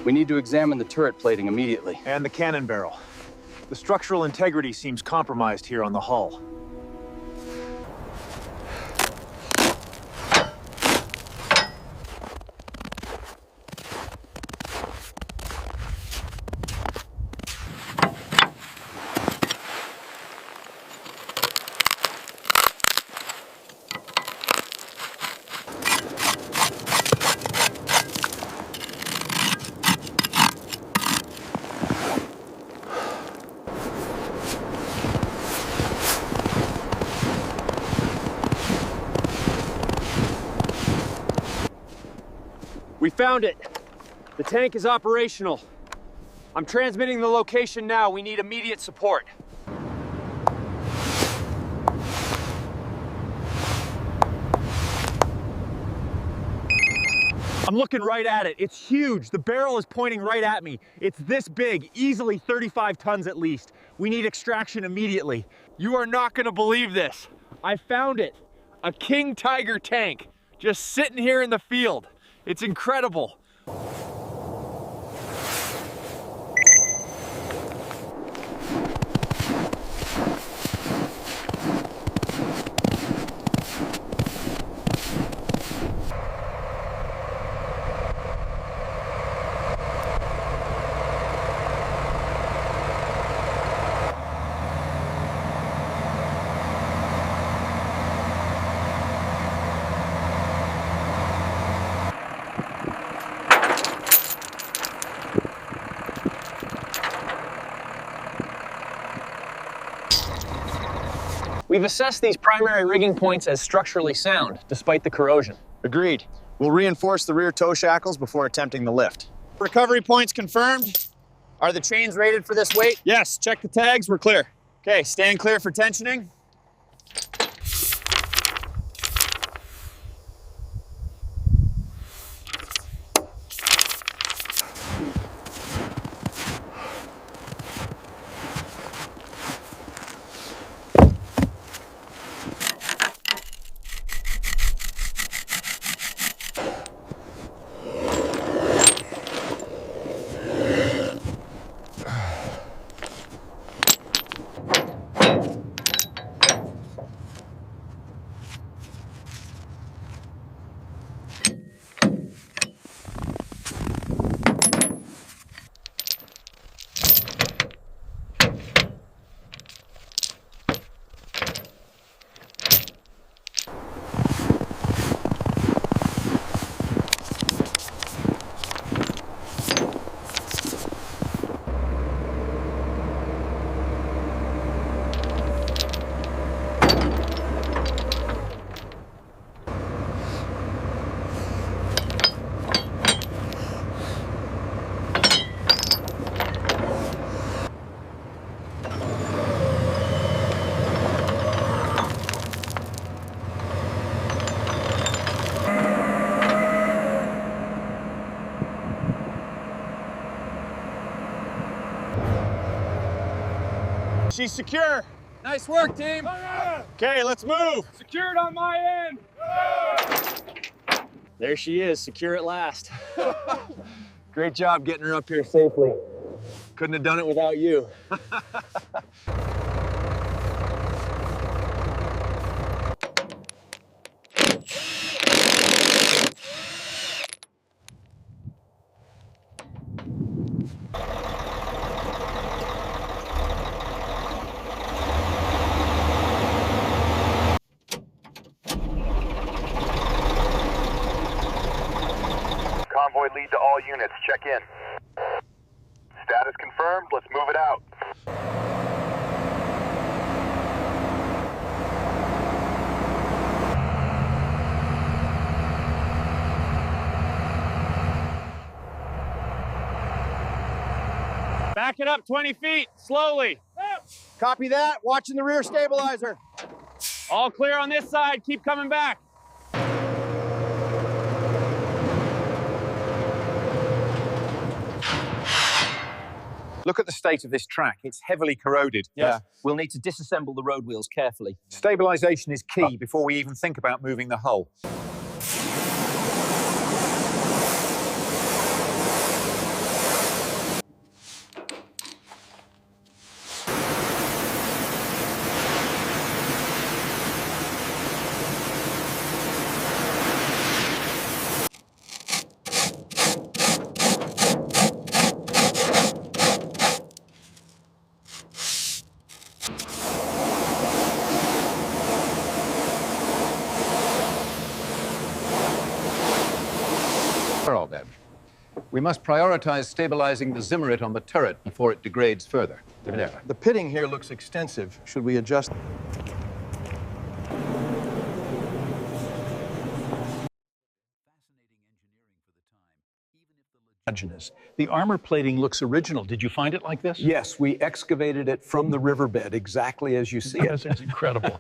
We need to examine the turret plating immediately. And the cannon barrel. The structural integrity seems compromised here on the hull. We found it. The tank is operational. I'm transmitting the location now. We need immediate support. I'm looking right at it. It's huge. The barrel is pointing right at me. It's this big, easily 35 tons at least. We need extraction immediately. You are not gonna believe this. I found it. A King Tiger tank, just sitting here in the field. It's incredible. We've assessed these primary rigging points as structurally sound, despite the corrosion. Agreed. We'll reinforce the rear tow shackles before attempting the lift. Recovery points confirmed. Are the chains rated for this weight? Yes, check the tags, we're clear. Okay, stand clear for tensioning. She's secure. Nice work, team. Okay, let's move. Secured on my end. There she is, secure at last. Great job getting her up here safely. Couldn't have done it without you. Convoy lead to all units, check in. Status confirmed, let's move it out. Back it up 20 feet, slowly. Copy that, watching the rear stabilizer. All clear on this side, keep coming back. Look at the state of this track. It's heavily corroded. Yeah. We'll need to disassemble the road wheels carefully. Stabilization is key before we even think about moving the hull. riverbed. We must prioritize stabilizing the zimmerit on the turret before it degrades further. The pitting here looks extensive. Should we adjust? The armor plating looks original. Did you find it like this? Yes, we excavated it from the riverbed exactly as you see it. That's incredible.